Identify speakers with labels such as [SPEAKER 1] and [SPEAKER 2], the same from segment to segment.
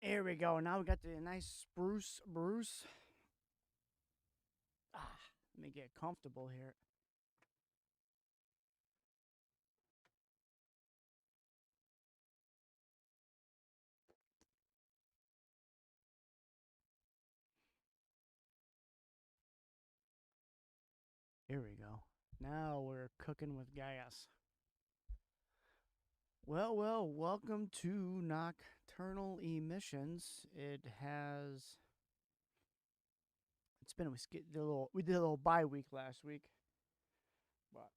[SPEAKER 1] Here we go. Now we got the nice spruce Bruce. Let me get comfortable here. Here we go. Now we're cooking with gas. Well, welcome to Nocturnal Emissions. It's been we did a little bye week last week, but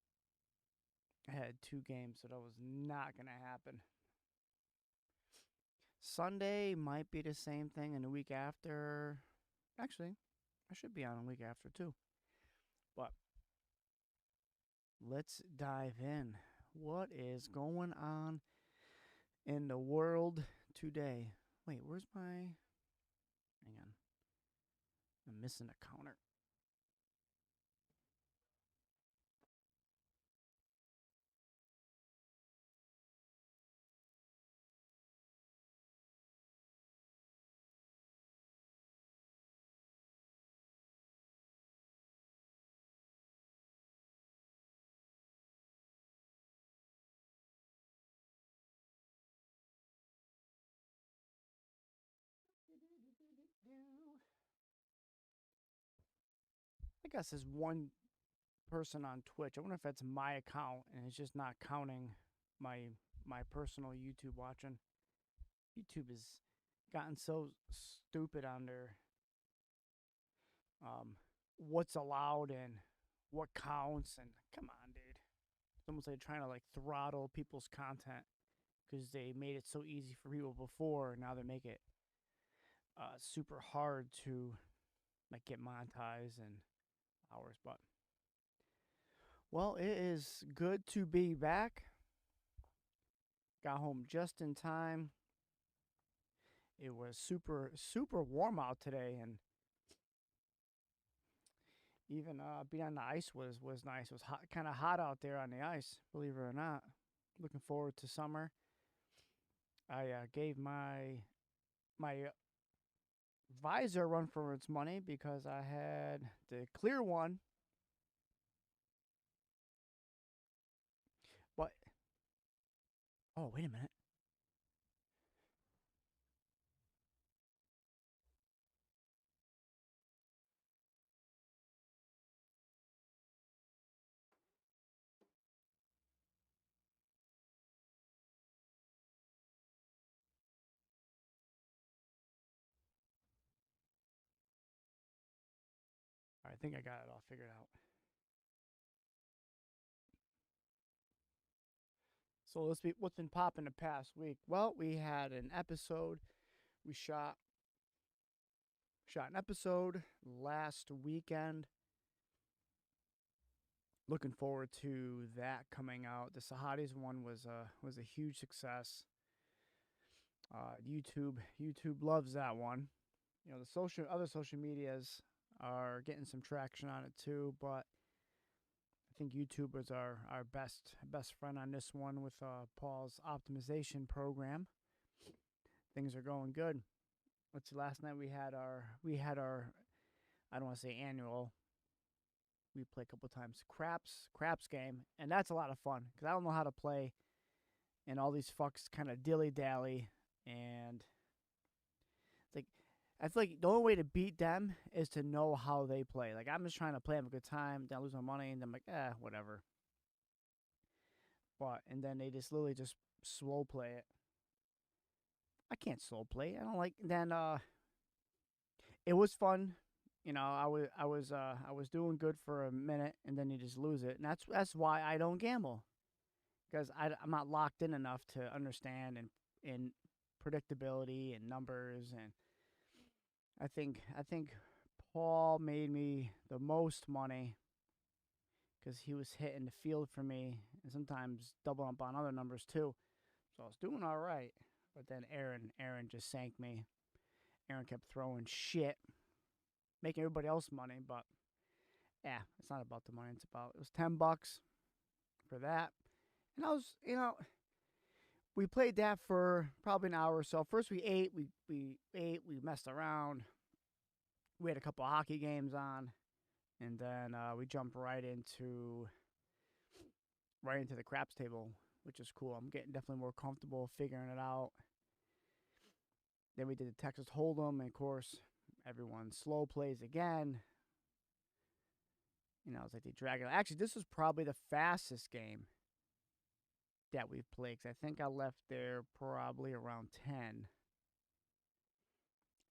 [SPEAKER 1] I had two games, so that was not gonna happen. Sunday might be the same thing, and the week after, actually, I should be on a week after too. But let's dive in. What is going on in the world today? Wait, where's my. Hang on. I'm missing a counter. I guess there's one person on Twitch. I wonder if that's my account and it's just not counting my my personal YouTube watching. YouTube has gotten so stupid on their what's allowed and what counts, and come on, dude. It's almost like trying to like throttle people's content because they made it so easy for people before. Now they make it super hard to like get monetized and hours. But well, it is good to be back. Got home just in time. It was super warm out today, and even being on the ice was nice. It was hot, kind of hot out there on the ice, believe it or not. Looking forward to summer. I gave my visor a run for its money because I had the clear one, but oh wait a minute. I think I got it all figured out. So let's be what's been popping the past week. Well, we had an episode. We shot an episode last weekend. Looking forward to that coming out. The Saturdays one was a huge success. YouTube loves that one. You know, the other social medias are getting some traction on it too, but I think YouTube was our best friend on this one with Paul's optimization program. Things are going good. Let's see, last night we had our I don't want to say annual. We play a couple times craps game, and that's a lot of fun because I don't know how to play, and all these fucks kind of dilly dally, and it's like I feel like the only way to beat them is to know how they play. Like I'm just trying to play, have a good time, then I lose my money, and I'm like, whatever. But and then they just literally just slow play it. I can't slow play. I don't like. Then it was fun. You know, I was doing good for a minute, and then you just lose it, and that's why I don't gamble because I'm not locked in enough to understand and predictability and numbers, and I think Paul made me the most money because he was hitting the field for me and sometimes double up on other numbers too. So I was doing all right, but then Aaron just sank me. Aaron kept throwing shit, making everybody else money, but yeah, it's not about the money. It was $10 for that, and I was we played that for probably an hour or so. First we ate, we messed around. We had a couple of hockey games on, and then we jumped right into the craps table, which is cool. I'm getting definitely more comfortable figuring it out. Then we did the Texas Hold'em, and of course, everyone slow plays again. You know, it's like they drag it. Actually, this was probably the fastest game that we've played. 'Cause I think I left there probably around 10.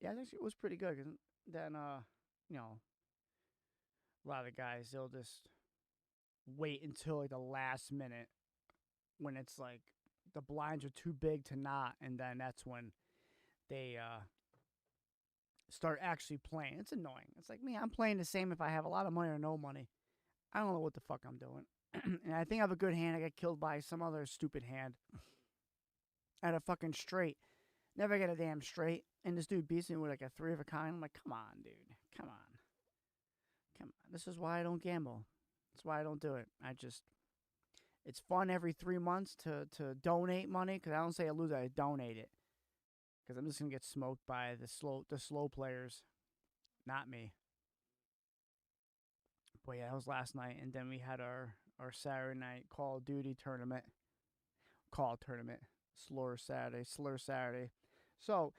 [SPEAKER 1] Yeah, actually, it was pretty good. 'Cause then, you know, a lot of the guys, they'll just wait until like the last minute when it's like the blinds are too big to not, and then that's when they start actually playing. It's annoying. It's like me, I'm playing the same if I have a lot of money or no money. I don't know what the fuck I'm doing. And I think I have a good hand. I got killed by some other stupid hand. I had a fucking straight. Never get a damn straight. And this dude beats me with like a 3 of a kind. I'm like, come on, dude. Come on. Come on. This is why I don't gamble. That's why I don't do it. It's fun every 3 months to donate money. Because I don't say I lose, I donate it. Because I'm just going to get smoked by the slow players. Not me. But yeah, that was last night. And then we had our Saturday night Call of Duty tournament. Slur Saturday. So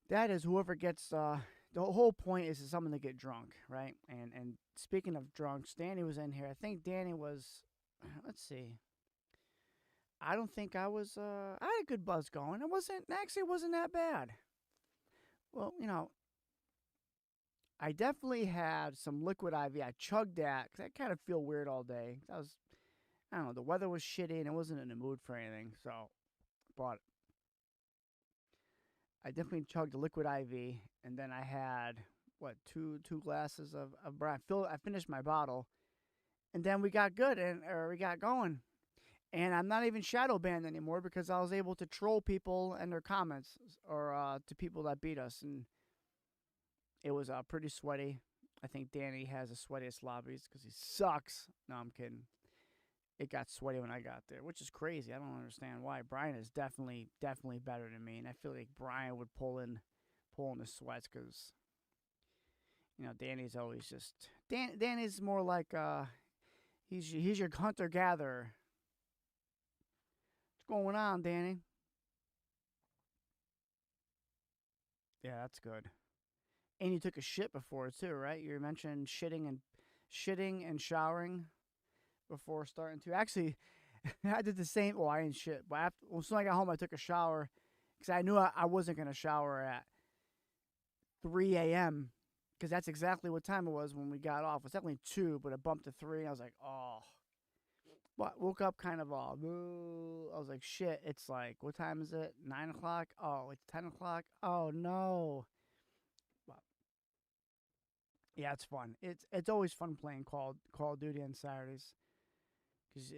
[SPEAKER 1] that is whoever gets the whole point is someone to get drunk, right? And speaking of drunks, Danny was in here. I think Danny was, let's see. I don't think I was I had a good buzz going. It wasn't that bad. Well, you know, I definitely had some liquid IV. I chugged that because I kind of feel weird all day. I don't know, the weather was shitty and I wasn't in the mood for anything. So, but I definitely chugged a liquid IV, and then I had two glasses of brine. I finished my bottle, and then we got good or we got going. And I'm not even shadow banned anymore because I was able to troll people and their comments or to people that beat us, and it was pretty sweaty. I think Danny has the sweatiest lobbies because he sucks. No, I'm kidding. It got sweaty when I got there, which is crazy. I don't understand why. Brian is definitely better than me, and I feel like Brian would pull in the sweats because, you know, Danny's always just Danny's more like he's your hunter gatherer. What's going on, Danny? Yeah, that's good. And you took a shit before too, right? You mentioned shitting and showering before starting to. Actually, I did the same. Well, I didn't shit, but as soon as I got home, I took a shower because I knew I wasn't gonna shower at 3 a.m. because that's exactly what time it was when we got off. It was definitely 2, but it bumped to 3. I was like, oh. But woke up kind of all. I was like, shit. It's like, what time is it? 9 o'clock. Oh, it's 10 o'clock. Oh no. But yeah, it's fun. It's always fun playing Call of Duty on Saturdays. Cause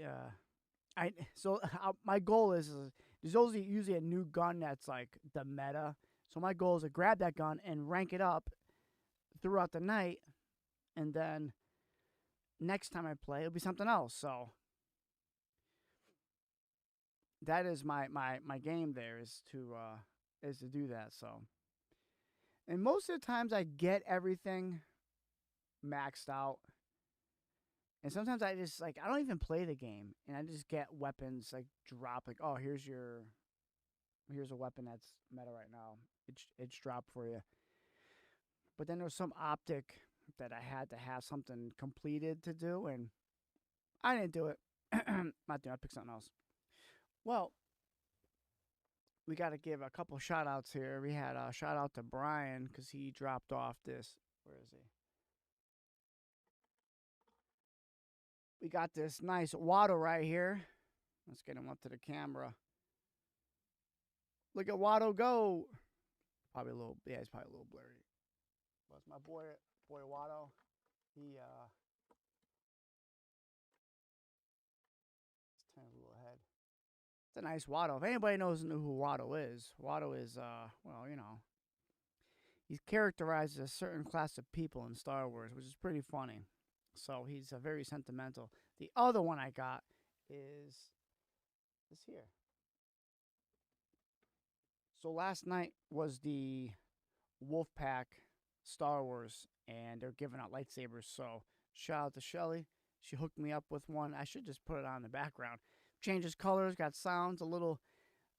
[SPEAKER 1] my goal is there's always usually a new gun that's like the meta. So my goal is to grab that gun and rank it up throughout the night, and then next time I play it'll be something else. So that is my game there is to do that. So, and most of the times I get everything maxed out. And sometimes I just like I don't even play the game, and I just get weapons like drop like, oh, here's a weapon that's meta right now. It's dropped for you. But then there's some optic that I had to have something completed to do, and I didn't do it. Not doing. I picked something else. Well, we got to give a couple shout outs here. We had a shout out to Brian because he dropped off this. Where is he? We got this nice Watto right here. Let's get him up to the camera. Look at Watto go. Probably a little, yeah, he's probably a little blurry. But my boy Watto. He's turning a little ahead. It's a nice Watto. If anybody knows who Watto is well, you know, he's characterized as a certain class of people in Star Wars, which is pretty funny. So he's very sentimental. The other one I got is this here. So last night was the Wolfpack Star Wars, and they're giving out lightsabers. So shout out to Shelly. She hooked me up with one. I should just put it on in the background. Changes colors, got sounds, a little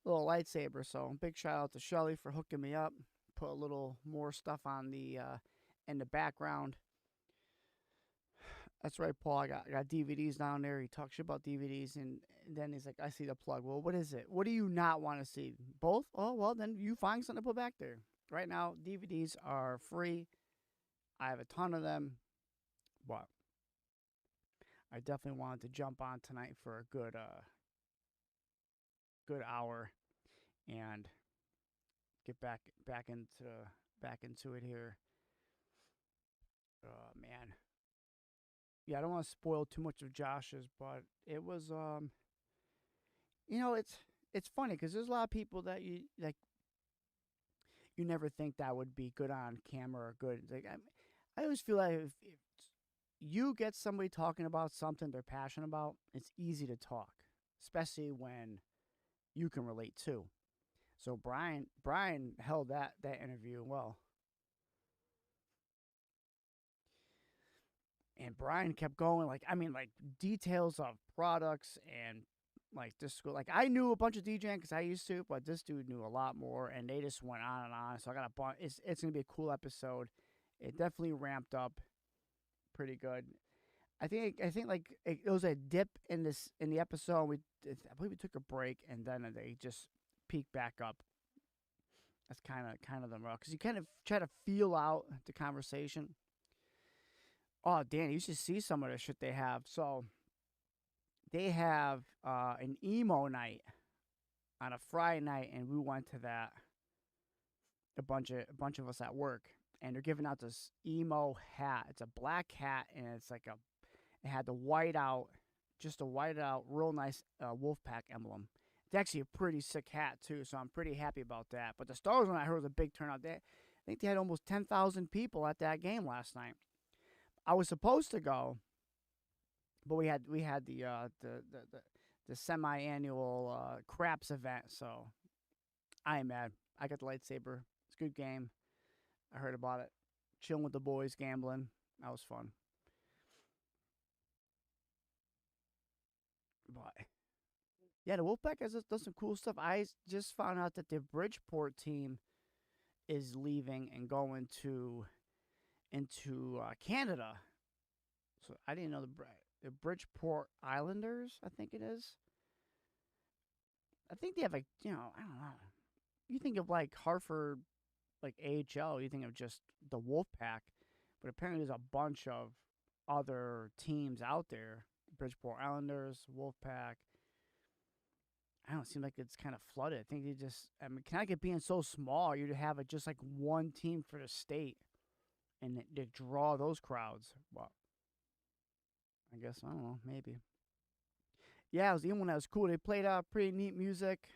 [SPEAKER 1] lightsaber. So big shout out to Shelly for hooking me up. Put a little more stuff on the in the background. That's right, Paul. I got DVDs down there. He talks shit about DVDs, and then he's like, I see the plug. Well, what is it? What do you not want to see? Both? Oh, well, then you find something to put back there. Right now, DVDs are free. I have a ton of them, but I definitely wanted to jump on tonight for a good hour and get back into it here. Oh man, yeah, I don't want to spoil too much of Josh's, but it was it's funny because there's a lot of people that you never think that would be good on camera or good. Like I always feel like if you get somebody talking about something they're passionate about, it's easy to talk, especially when you can relate too. So Brian held that interview well, and Brian kept going. Like I mean, like details of products and like this school. Like I knew a bunch of DJing because I used to, but this dude knew a lot more, and they just went on and on. So I got a bunch. It's gonna be a cool episode. It definitely ramped up pretty good. I think like it was a dip in the episode. I believe we took a break and then they just peaked back up. That's kind of the because you kind of try to feel out the conversation. Oh, Danny, you should see some of the shit they have. So they have an emo night on a Friday night, and we went to that. A bunch of us at work, and they're giving out this emo hat. It's a black hat, and it's like it had the white out, just a white out, real nice Wolfpack emblem. It's actually a pretty sick hat too, so I'm pretty happy about that. But the Star Wars one I heard was a big turnout. I think they had almost 10,000 people at that game last night. I was supposed to go, but we had the semi-annual craps event, so I am mad. I got the lightsaber. It's a good game. I heard about it. Chilling with the boys, gambling. That was fun. But yeah, the Wolfpack has does some cool stuff. I just found out that the Bridgeport team is leaving and going to into Canada. So I didn't know the Bridgeport Islanders. I think it is. I think they have like I don't know. You think of like Hartford, like AHL. You think of just the Wolfpack, but apparently there's a bunch of other teams out there. Bridgeport Islanders, Wolfpack. I don't seem like it's kind of flooded. I think they just. I mean, Connecticut being so small, you'd have just like one team for the state, and they draw those crowds. Well, I guess I don't know. Maybe. Yeah, it was the one that was cool. They played pretty neat music.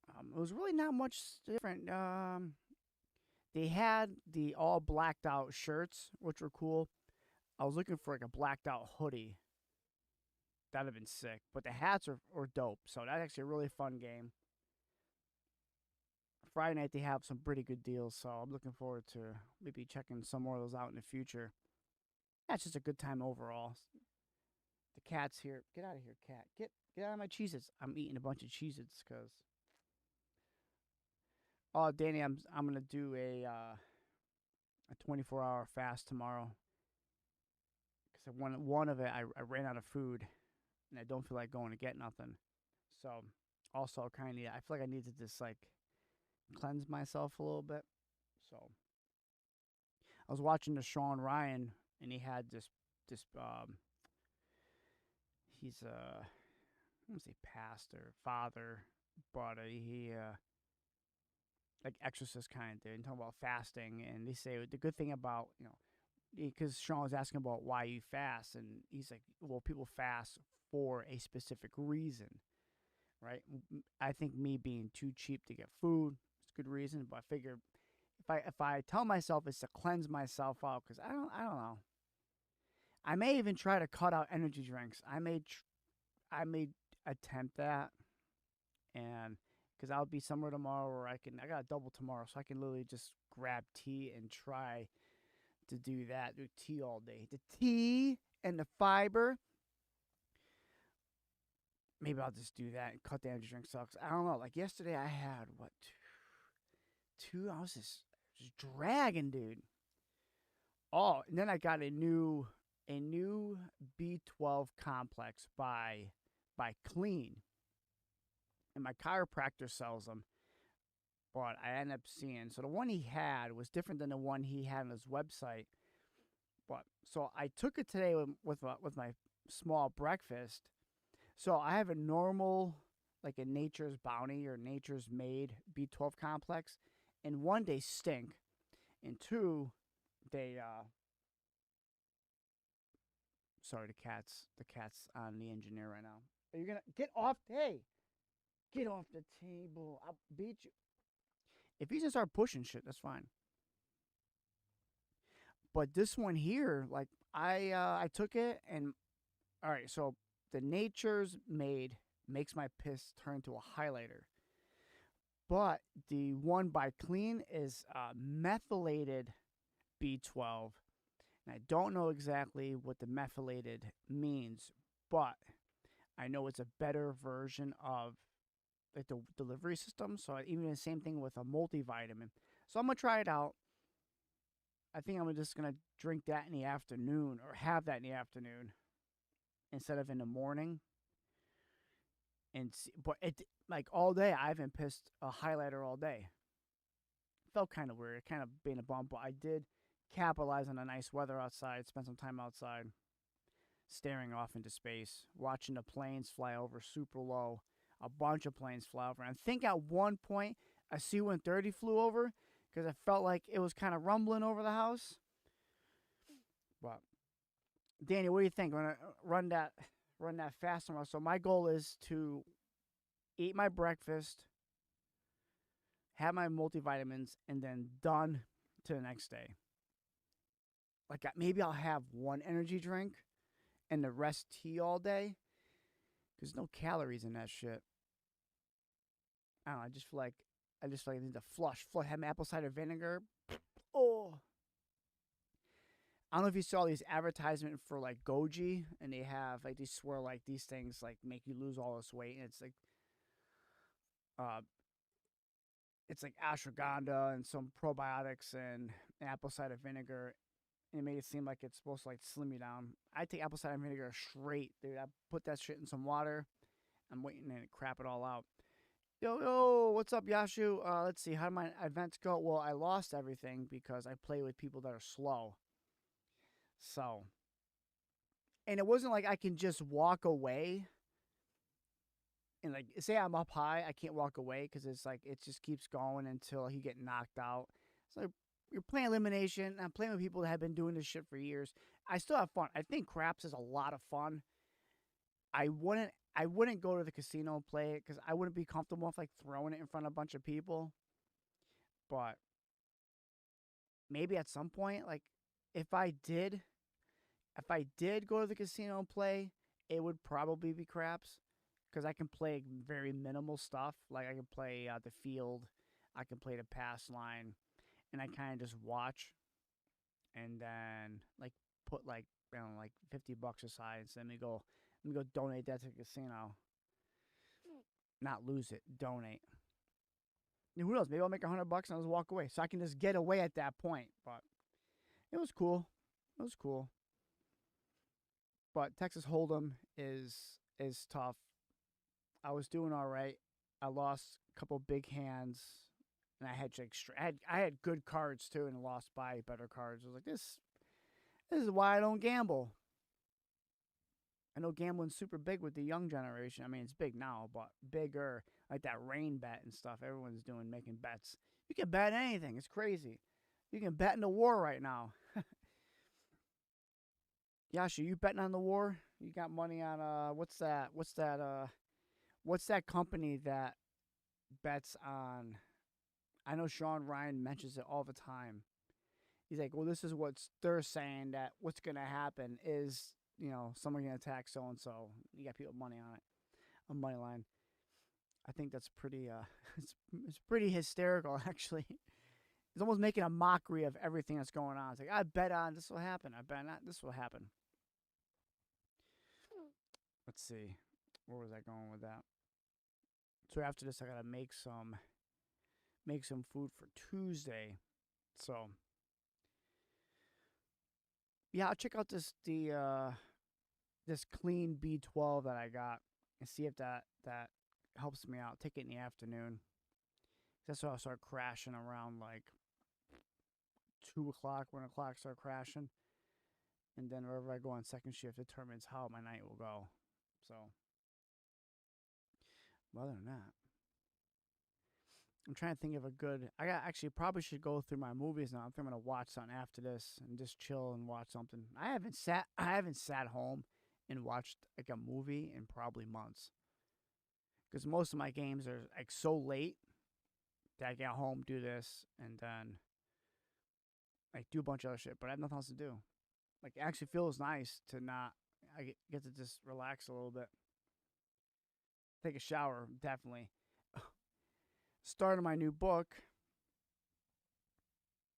[SPEAKER 1] It was really not much different. They had the all blacked out shirts, which were cool. I was looking for like a blacked out hoodie. That'd have been sick. But the hats are dope. So that's actually a really fun game. Friday night they have some pretty good deals, so I'm looking forward to maybe checking some more of those out in the future. That's just a good time overall. The cat's here. Get out of here, cat. Get out of my Cheez-Its. I'm eating a bunch of Cheez-Its because. Oh, Danny, I'm gonna do a 24-hour fast tomorrow because one of it I ran out of food and I don't feel like going to get nothing. So also kind of I feel like I need to just like cleanse myself a little bit. So I was watching the Sean Ryan and he had this he's I don't say pastor father, but he like exorcist kind of dude and talking about fasting, and they say the good thing about because Sean was asking about why you fast, and he's like, well, people fast for a specific reason, right? I think me being too cheap to get food is a good reason, but I figure if I tell myself it's to cleanse myself out, because I don't know. I may even try to cut out energy drinks. I may attempt that, and because I'll be somewhere tomorrow where I got a double tomorrow, so I can literally just grab tea and try to do that. Do tea all day. The tea and the fiber. Maybe I'll just do that and cut the energy drink sucks. I don't know. Like yesterday, I had what 2 ounces, just dragging, dude. Oh, and then I got a new B12 complex by Clean, and my chiropractor sells them. But I ended up seeing, so the one he had was different than the one he had on his website. But so I took it today with my small breakfast. So I have a normal, like a Nature's Bounty or Nature's Made B12 complex, and one, they stink, and two, they sorry, the cat's on the engineer right now. Are you gonna get off? Hey, get off the table! I'll beat you. If he's gonna start pushing shit, that's fine. But this one here, like I took it, and all right, so the Nature's Made makes my piss turn to a highlighter. But the one by Clean is methylated B12. And I don't know exactly what the methylated means, but I know it's a better version of like the delivery system. So even the same thing with a multivitamin. So I'm going to try it out. I think I'm just going to drink that in the afternoon or have that in the afternoon instead of in the morning. And see, but it like all day I haven't pissed a highlighter all day. Felt kind of weird, kind of being a bum, but I did capitalize on the nice weather outside. Spent some time outside, staring off into space, watching the planes fly over super low. A bunch of planes fly over. And I think at one point a C-130 flew over because I felt like it was kind of rumbling over the house. But Danny, what do you think? I'm gonna run that fast tomorrow. So my goal is to eat my breakfast, have my multivitamins, and then done to the next day. Like maybe I'll have one energy drink and the rest tea all day. There's no calories in that shit. I don't know. I just feel like I need to flush. Have my apple cider vinegar. Oh. I don't know if you saw these advertisements for like Goji, and they have like these swear like these things like make you lose all this weight, and it's like ashwagandha and some probiotics and apple cider vinegar. And it made it seem like it's supposed to like slim you down. I take apple cider vinegar straight, dude. I put that shit in some water. I'm waiting to crap it all out. Yo, what's up, Yashu? Let's see, how did my events go? Well, I lost everything because I play with people that are slow. So, and it wasn't like I can just walk away. And like, say I'm up high, I can't walk away because it's like it just keeps going until you get knocked out. So you're playing elimination. I'm playing with people that have been doing this shit for years. I still have fun. I think craps is a lot of fun. I wouldn't go to the casino and play it because I wouldn't be comfortable with like throwing it in front of a bunch of people. But maybe at some point, like if I did go to the casino and play, it would probably be craps because I can play very minimal stuff. Like I can play the field, I can play the pass line, and I kind of just watch, and then like put like like $50 aside, and so let me go donate that to the casino. Not lose it, donate. And who knows? Maybe I'll make $100 and I'll just walk away, so I can just get away at that point. But it was cool. It was cool. But Texas Hold'em is tough. I was doing all right. I lost a couple big hands, and I had like I had good cards too, and lost by better cards. I was like, this is why I don't gamble. I know gambling's super big with the young generation. I mean, it's big now, but bigger, like that rain bet and stuff. Everyone's making bets. You can bet anything. It's crazy. You can bet in the war right now. Yasha, you betting on the war? You got money on what's that company that bets on? I know Sean Ryan mentions it all the time. He's like, well, this is what they're saying, that what's gonna happen is, someone gonna attack so and so. You got people with money on it, a money line. I think that's pretty it's pretty hysterical actually. He's almost making a mockery of everything that's going on. It's like I bet on this will happen. I bet not this will happen. Let's see. Where was I going with that? So after this I gotta make some food for Tuesday. So yeah, I'll check out this clean B12 that I got and see if that helps me out. Take it in the afternoon. That's why I'll start crashing around like 2 o'clock, 1 o'clock. Start crashing, and then wherever I go on second shift determines how my night will go. So, other than that, I'm trying to think of a good. I got actually probably should go through my movies now. I think I'm gonna watch something after this and just chill and watch something. I haven't sat home and watched like a movie in probably months. Because most of my games are like so late that I get home, do this, and then like do a bunch of other shit. But I have nothing else to do. Like it actually feels nice to not. I get to just relax a little bit. Take a shower, definitely. Started my new book,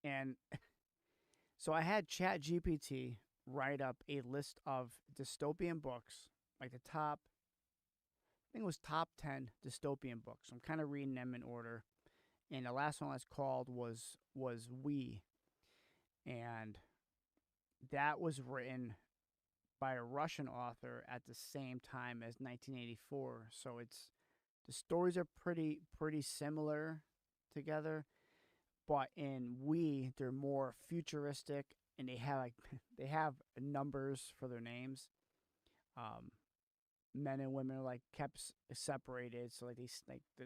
[SPEAKER 1] and so I had Chat GPT write up a list of dystopian books, like the top. I think it was top 10 dystopian books. I'm kind of reading them in order, and the last one I was called was We, and that was written by a Russian author at the same time as 1984. So it's the stories are pretty similar together, but in We they're more futuristic and they have like they have numbers for their names. Um, Men and women are like kept separated. So like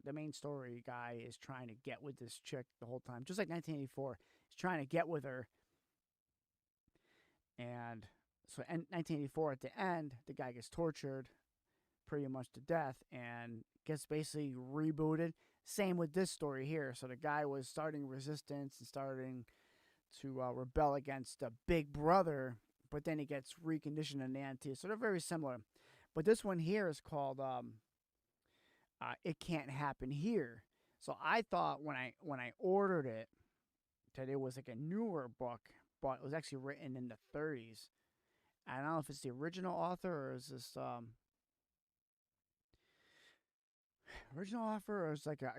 [SPEAKER 1] the main story guy is trying to get with this chick the whole time, just like 1984. He's trying to get with her, and so in 1984 at the end, the guy gets tortured pretty much to death and gets basically rebooted. Same with this story here. So the guy was starting resistance and starting to rebel against the big brother, but then he gets reconditioned in the anti. So they're very similar. But this one here is called It Can't Happen Here. So I thought when I ordered it that it was like a newer book, but it was actually written in the 30s. I don't know if it's the original author or is this original author or it's like a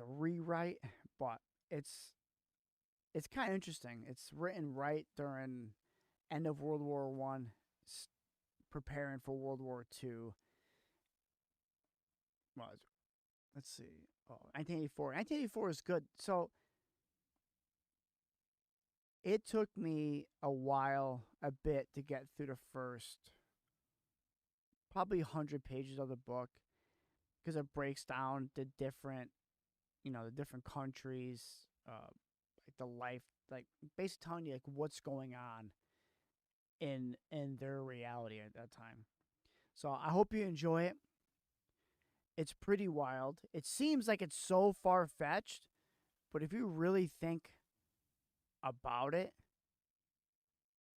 [SPEAKER 1] rewrite, but it's kind of interesting. It's written right during end of World War One, preparing for World War Two. Well, let's see. Oh, 1984. 1984 is good. So it took me a while, a bit, to get through the first probably 100 pages of the book because it breaks down the different, the different countries, like the life, like basically telling you like what's going on in their reality at that time. So I hope you enjoy it. It's pretty wild. It seems like it's so far fetched, but if you really think about it,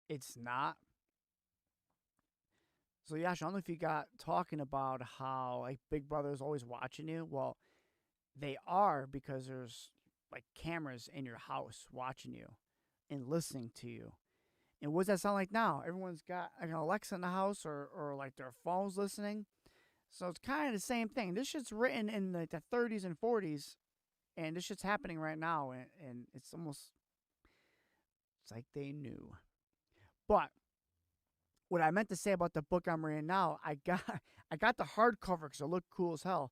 [SPEAKER 1] it's not. So yeah, I don't know if you got talking about how like Big Brother is always watching you. Well, they are because there's like cameras in your house watching you and listening to you. And what does that sound like now? Everyone's got like an Alexa in the house or like their phones listening. So it's kind of the same thing. This shit's written in like the 30s and 40s, and this shit's happening right now, and it's almost it's like they knew. But what I meant to say about the book I'm reading now, I got the hardcover because it looked cool as hell.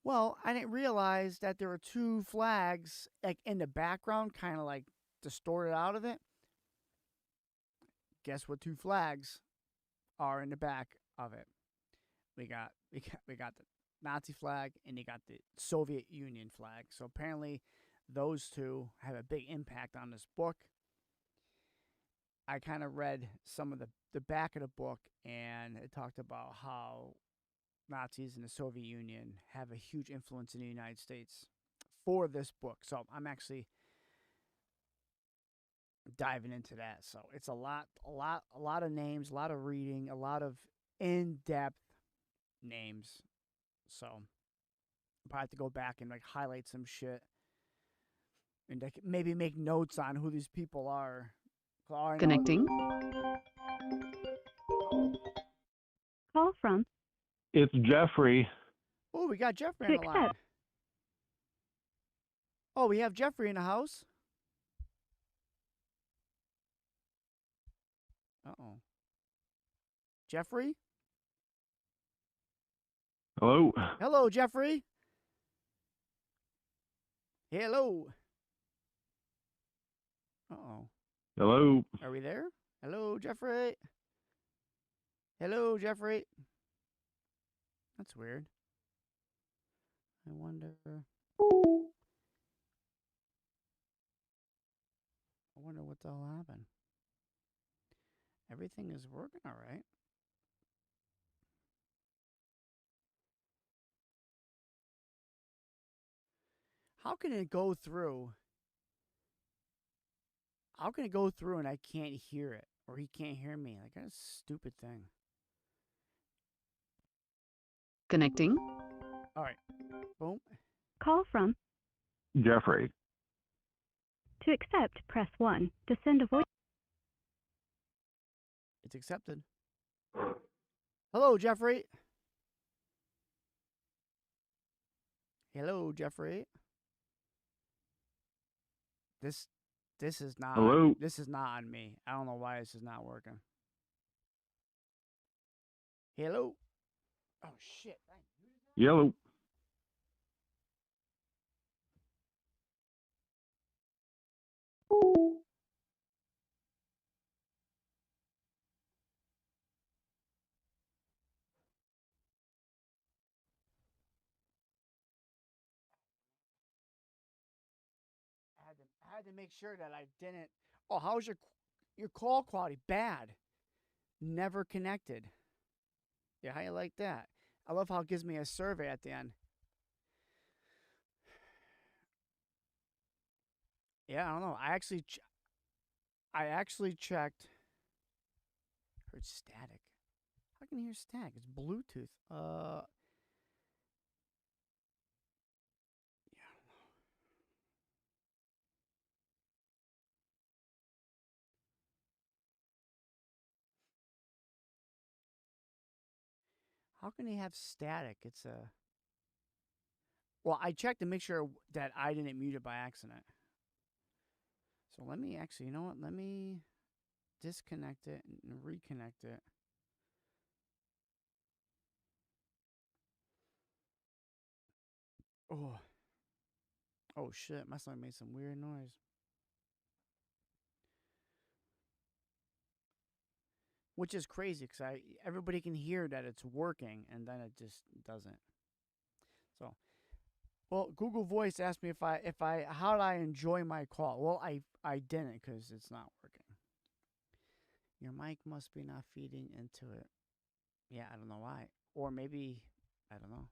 [SPEAKER 1] Well, I didn't realize that there were two flags like in the background, kind of like distorted out of it. Guess what two flags are in the back of it? We got the Nazi flag and you got the Soviet Union flag. So apparently those two have a big impact on this book. I kind of read some of the back of the book and it talked about how Nazis and the Soviet Union have a huge influence in the United States for this book. So I'm actually diving into that. So it's a lot of names, a lot of reading, a lot of in-depth names. So Probably have to go back and like highlight some shit and like, maybe make notes on who these people are.
[SPEAKER 2] Connecting. Call from.
[SPEAKER 3] It's Jeffrey.
[SPEAKER 1] Oh, we got Jeffrey
[SPEAKER 2] To
[SPEAKER 1] on the line.
[SPEAKER 2] accept.
[SPEAKER 1] Oh, we have Jeffrey in the house. Uh-oh. Jeffrey?
[SPEAKER 3] Hello.
[SPEAKER 1] Hello, Jeffrey. Hello. Uh-oh.
[SPEAKER 3] Hello.
[SPEAKER 1] Are we there? Hello, Jeffrey. Hello, Jeffrey. That's weird. I wonder what the hell happened. Everything is working all right. How can it go through? How can it go through and I can't hear it? Or he can't hear me? Like, that's a stupid thing.
[SPEAKER 2] Connecting.
[SPEAKER 1] All right. Boom.
[SPEAKER 2] Call from.
[SPEAKER 3] Jeffrey.
[SPEAKER 2] To accept, press 1. To send a voice.
[SPEAKER 1] It's accepted. Hello, Jeffrey. Hello, Jeffrey. This is not.
[SPEAKER 3] Hello.
[SPEAKER 1] This is not on me. I don't know why this is not working. Hello. Oh shit.
[SPEAKER 3] Yellow.
[SPEAKER 1] I had to make sure that I didn't. Oh, how's your call quality? Bad. Never connected. Yeah, how you like that? I love how it gives me a survey at the end. Yeah, I don't know. I actually checked. Heard static. How can you hear static? It's Bluetooth. How can he have static? It's a. Well, I checked to make sure that I didn't mute it by accident. So let me actually, you know what? Let me disconnect it and reconnect it. Oh. Oh shit, my son made some weird noise. Which is crazy because everybody can hear that it's working and then it just doesn't. So, well, Google Voice asked me if I how did I enjoy my call? Well, I didn't because it's not working. Your mic must be not feeding into it. Yeah, I don't know why. Or maybe I don't know.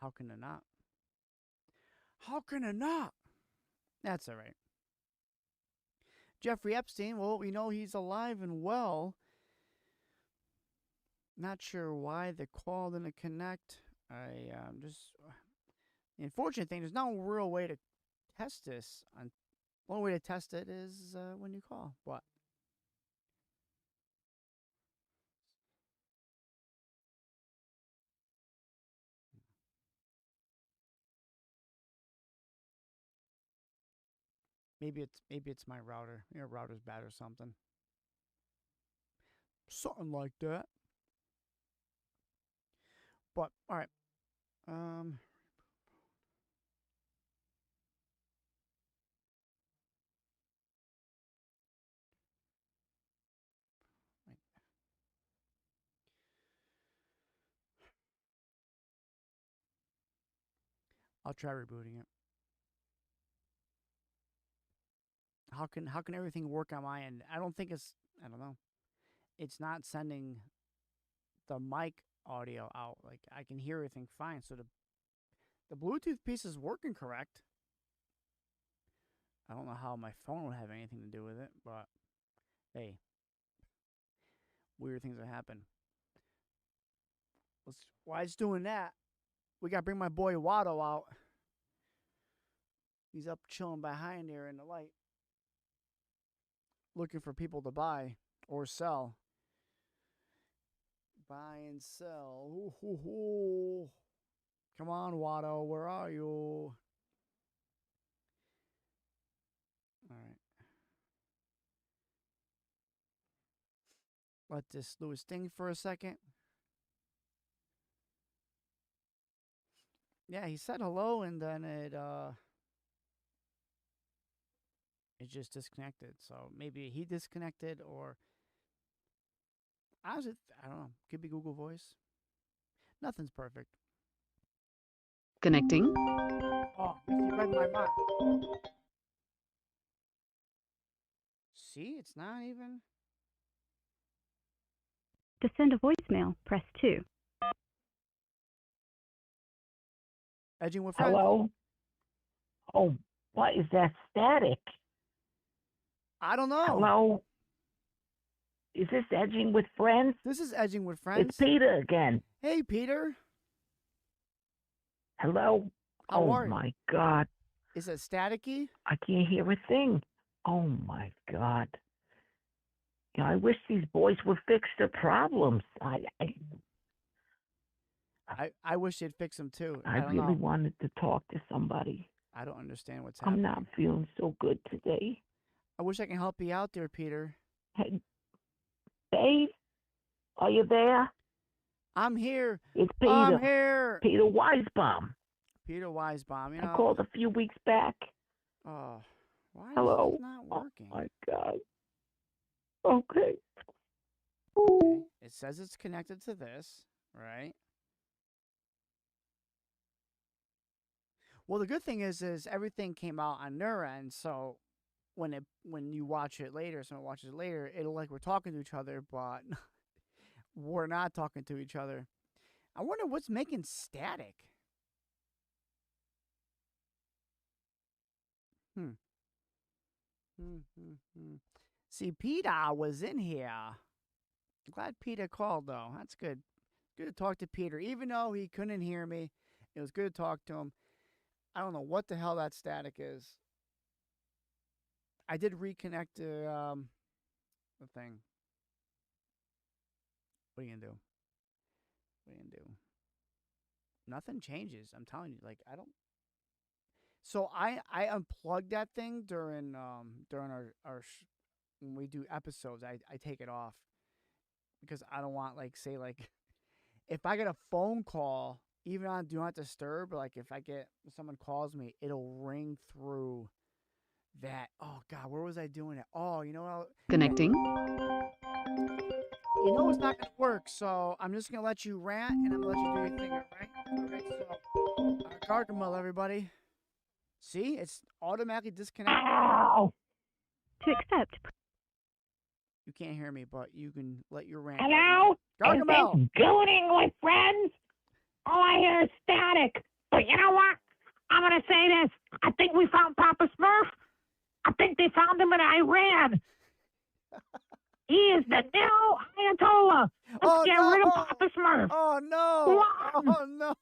[SPEAKER 1] How can it not? How can it not? That's all right. Jeffrey Epstein, well, we know he's alive and well. Not sure why the call didn't connect. I just. The unfortunate thing, there's no real way to test this. One way to test it is when you call. What? Maybe it's my router. Your router's bad or something. Something like that. But all right. I'll try rebooting it. How can everything work on my end? I don't think it's. I don't know. It's not sending the mic audio out. Like I can hear everything fine. So the Bluetooth piece is working correct. I don't know how my phone would have anything to do with it, but hey, weird things that happen. Why it's doing that? We gotta bring my boy Watto out. He's up chilling behind here in the light, looking for people to buy or sell. Buy and sell. Ooh, hoo, hoo. Come on, Watto, where are you? All right. Let this do his thing for a second. Yeah, he said hello and then it just disconnected. So maybe he disconnected or I don't know. Could be Google Voice. Nothing's perfect.
[SPEAKER 2] Connecting.
[SPEAKER 1] Oh, you read my mind. See, it's not even.
[SPEAKER 2] To send a voicemail, press 2.
[SPEAKER 1] Edging with friends.
[SPEAKER 4] Hello? Oh, what is that static?
[SPEAKER 1] I don't know.
[SPEAKER 4] Hello? Is this Edging with Friends?
[SPEAKER 1] This is Edging with Friends.
[SPEAKER 4] It's Peter again.
[SPEAKER 1] Hey, Peter.
[SPEAKER 4] Hello?
[SPEAKER 1] How
[SPEAKER 4] Oh
[SPEAKER 1] are you?
[SPEAKER 4] my God.
[SPEAKER 1] Is it staticky?
[SPEAKER 4] I can't hear a thing. Oh my God. You know, I wish these boys would fix their problems.
[SPEAKER 1] I wish they'd fix them too.
[SPEAKER 4] I
[SPEAKER 1] don't
[SPEAKER 4] really
[SPEAKER 1] know.
[SPEAKER 4] wanted to talk to somebody.
[SPEAKER 1] I don't understand what's
[SPEAKER 4] I'm
[SPEAKER 1] happening.
[SPEAKER 4] not feeling so good today.
[SPEAKER 1] I wish I can help you out there, Peter.
[SPEAKER 4] Hey, Dave, are you there?
[SPEAKER 1] I'm here.
[SPEAKER 4] It's Peter.
[SPEAKER 1] I'm here.
[SPEAKER 4] Peter Weisbaum.
[SPEAKER 1] Peter Weisbaum. You
[SPEAKER 4] I
[SPEAKER 1] know.
[SPEAKER 4] called a few weeks back.
[SPEAKER 1] Oh, why
[SPEAKER 4] Hello?
[SPEAKER 1] is this not working?
[SPEAKER 4] Oh my God. Okay.
[SPEAKER 1] Okay. It says it's connected to this, right? Well, the good thing is everything came out on their end, so when you watch it later, someone watches it later, it'll like we're talking to each other, but we're not talking to each other. I wonder what's making static. See, Peter was in here. I'm glad Peter called, though. That's good. Good to talk to Peter. Even though he couldn't hear me, it was good to talk to him. I don't know what the hell that static is. I did reconnect the thing. What are you gonna do? What are you gonna do? Nothing changes. I'm telling you. Like I don't. So I unplugged that thing during our when we do episodes. I take it off because I don't want say if I get a phone call even on Do Not Disturb, like if someone calls me, it'll ring through that. Oh God, where was I doing it? Oh, you know what?
[SPEAKER 2] Connecting.
[SPEAKER 1] You know it's not gonna work, so I'm just gonna let you rant and I'm gonna let you do your thing, alright? Alright, so Gargamel, everybody. See, it's automatically disconnected.
[SPEAKER 4] Ow!
[SPEAKER 2] To accept,
[SPEAKER 1] You can't hear me, but you can let your rant.
[SPEAKER 4] Hello?
[SPEAKER 1] Gargamel.
[SPEAKER 4] Is this Gooning with Friends? All I hear is static. But you know what? I'm going to say this. I think we found Papa Smurf. I think they found him in Iran. He is the new Ayatollah. Let's get rid of Papa Smurf.
[SPEAKER 1] Oh no! Oh no!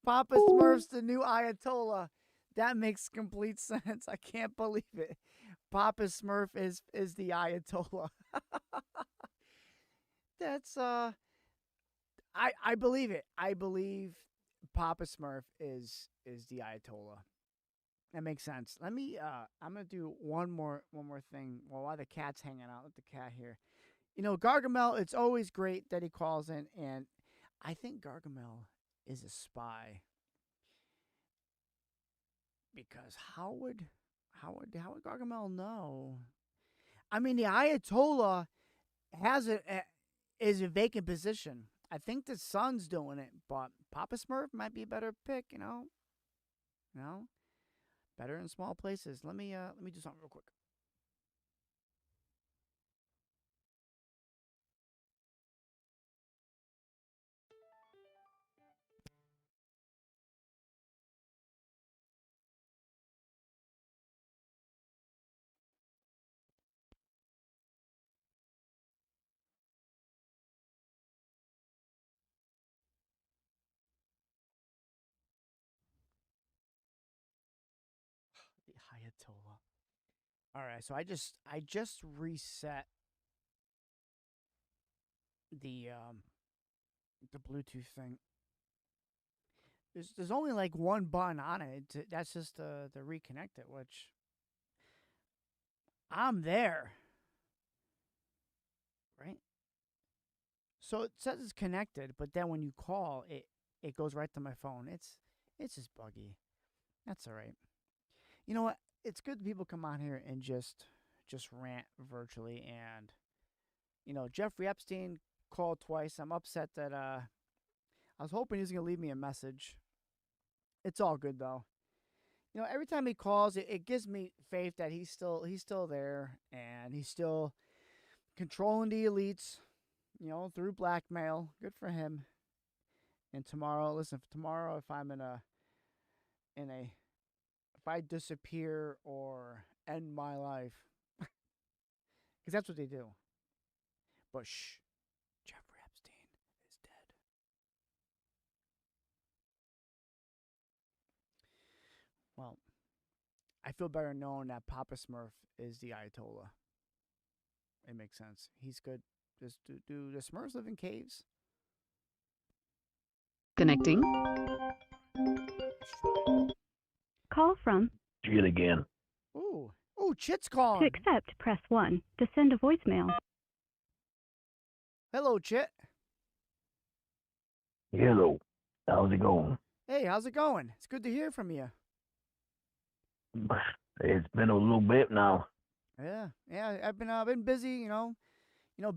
[SPEAKER 1] Papa Smurf's the new Ayatollah. That makes complete sense. I can't believe it. Papa Smurf is the Ayatollah. That's I believe it. I believe Papa Smurf is the Ayatollah. That makes sense. Let me I'm gonna do one more thing while the cat's hanging out. Let the cat here. You know, Gargamel, it's always great that he calls in, and I think Gargamel is a spy. Because how would Gargamel know? I mean, the Ayatollah is a vacant position. I think the son's doing it, but Papa Smurf might be a better pick. You know, better in small places. Let me do something real quick. All right, so I just reset the Bluetooth thing. There's only like one button on it. That's just to reconnect it, which I'm there, right? So it says it's connected, but then when you call, it goes right to my phone. It's just buggy. That's all right. You know what? It's good that people come on here and just rant virtually. And Jeffrey Epstein called twice. I'm upset that I was hoping he was gonna leave me a message. It's all good though. Every time he calls, it gives me faith that he's still there and he's still controlling the elites. Through blackmail. Good for him. And tomorrow, listen, tomorrow if I'm in a if I disappear or end my life, because that's what they do. But shh, Jeffrey Epstein is dead. Well, I feel better knowing that Papa Smurf is the Ayatollah. It makes sense. He's good. Do the Smurfs live in caves?
[SPEAKER 2] Connecting. Call from.
[SPEAKER 3] Shit again.
[SPEAKER 1] Ooh, Chet's
[SPEAKER 2] To
[SPEAKER 1] calling.
[SPEAKER 2] accept, press 1. To send a voicemail.
[SPEAKER 1] Hello, Chet.
[SPEAKER 3] Hello. How's it going?
[SPEAKER 1] Hey, how's it going? It's good to hear from you.
[SPEAKER 3] It's been a little bit now.
[SPEAKER 1] Yeah. I've been busy.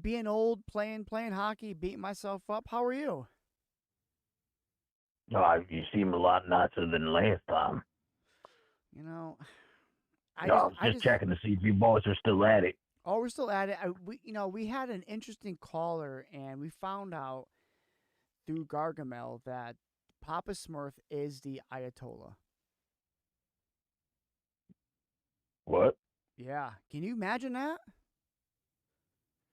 [SPEAKER 1] Being old, playing hockey, beating myself up. How are you?
[SPEAKER 3] You seem a lot nicer than last time.
[SPEAKER 1] I
[SPEAKER 3] I was just checking to see if you boys are still at it.
[SPEAKER 1] Oh, we're still at it. We had an interesting caller, and we found out through Gargamel that Papa Smurf is the Ayatollah.
[SPEAKER 3] What?
[SPEAKER 1] Yeah, can you imagine that?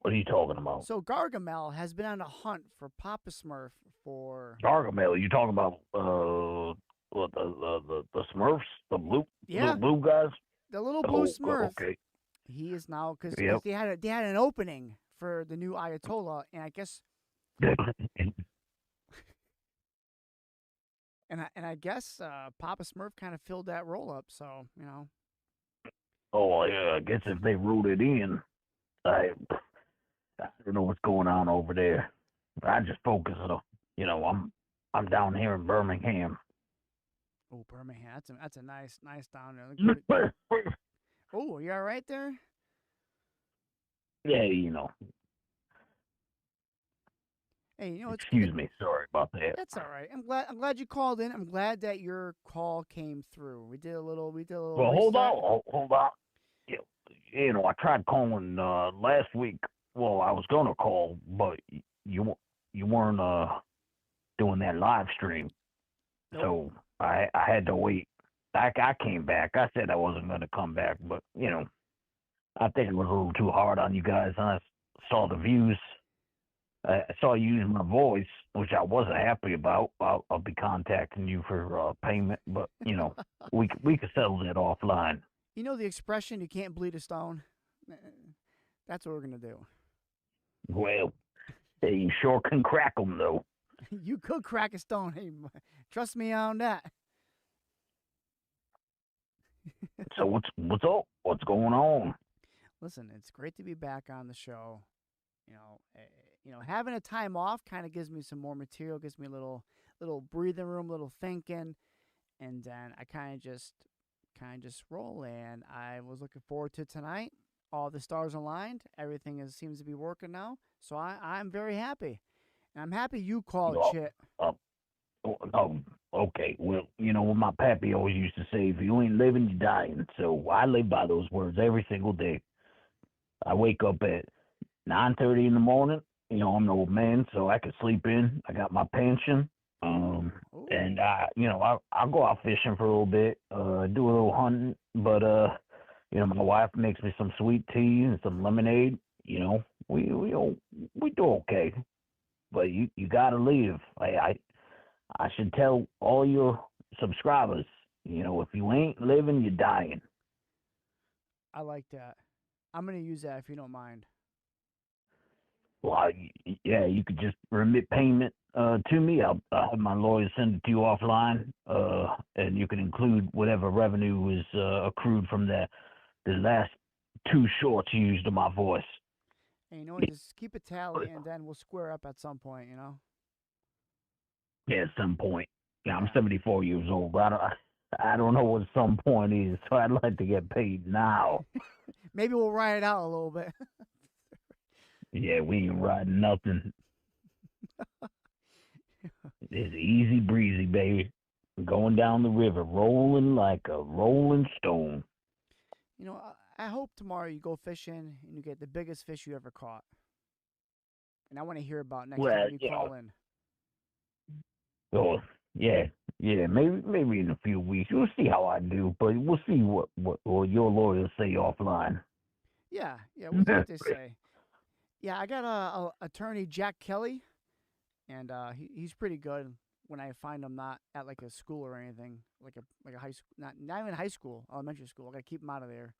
[SPEAKER 3] What are you talking about?
[SPEAKER 1] So Gargamel has been on a hunt for Papa Smurf for.
[SPEAKER 3] Gargamel, you talking about what the Smurfs, the blue
[SPEAKER 1] Yeah.
[SPEAKER 3] little blue guys?
[SPEAKER 1] The little blue Smurf.
[SPEAKER 3] Okay.
[SPEAKER 1] He is now because
[SPEAKER 3] Yep.
[SPEAKER 1] they had an opening for the new Ayatollah, and I guess I guess Papa Smurf kind of filled that role up. So
[SPEAKER 3] Oh yeah, I guess if they wrote it in, I don't know what's going on over there. I just focus on, I'm down here in Birmingham.
[SPEAKER 1] Oh, Birmingham, that's a nice down there. Oh, you all right there?
[SPEAKER 3] Yeah,
[SPEAKER 1] Hey,
[SPEAKER 3] excuse me, sorry about that.
[SPEAKER 1] That's all right. I'm glad you called in. I'm glad that your call came through. We did a little.
[SPEAKER 3] Well, hold on. I tried calling last week. Well, I was gonna call, but you weren't doing that live stream,
[SPEAKER 1] Nope.
[SPEAKER 3] so I had to wait. I came back. I said I wasn't gonna come back, but I think it was a little too hard on you guys. I saw the views. I saw you using my voice, which I wasn't happy about. I'll be contacting you for payment, but we could settle that offline.
[SPEAKER 1] You know the expression "you can't bleed a stone." That's what we're gonna do.
[SPEAKER 3] Well, you sure can crack them though.
[SPEAKER 1] You could crack a stone. Hey, trust me on that.
[SPEAKER 3] So what's up? What's going on?
[SPEAKER 1] Listen, it's great to be back on the show. Having a time off kind of gives me some more material, gives me a little breathing room, little thinking, and then I kind of just roll. And I was looking forward to tonight. All the stars aligned. Everything seems to be working now. So I'm very happy, and I'm happy you called, Chet.
[SPEAKER 3] Okay. Well, what my pappy always used to say: if you ain't living, you're dying. So I live by those words every single day. I wake up at 9:30 in the morning. I'm an old man, so I can sleep in. I got my pension. And I'll go out fishing for a little bit, do a little hunting. But my wife makes me some sweet tea and some lemonade. We do okay. But you gotta live. I should tell all your subscribers, if you ain't living, you're dying.
[SPEAKER 1] I like that. I'm gonna use that if you don't mind.
[SPEAKER 3] Well, yeah, you could just remit payment to me. I'll have my lawyer send it to you offline, and you can include whatever revenue is accrued from the last 2 shorts used of my voice.
[SPEAKER 1] And you know what? Just keep a tally, and then we'll square up at some point. You know.
[SPEAKER 3] Yeah, at some point. Yeah, I'm
[SPEAKER 1] Yeah.
[SPEAKER 3] 74 years old. I don't know what some point is, so I'd like to get paid now.
[SPEAKER 1] Maybe we'll ride it out a little bit.
[SPEAKER 3] Yeah, we ain't riding nothing. It's easy breezy, baby. Going down the river, rolling like a rolling stone.
[SPEAKER 1] You know, I hope tomorrow you go fishing and you get the biggest fish you ever caught. And I want to hear about next
[SPEAKER 3] Well,
[SPEAKER 1] time you call in.
[SPEAKER 3] Oh, yeah, maybe in a few weeks. We'll see how I do, but we'll see what your lawyers say offline.
[SPEAKER 1] Yeah, we'll see what they say. Yeah, I got a attorney, Jack Kelly, and he's pretty good when I find him not at like a school or anything, like a high school, not even high school, elementary school. I gotta keep him out of there.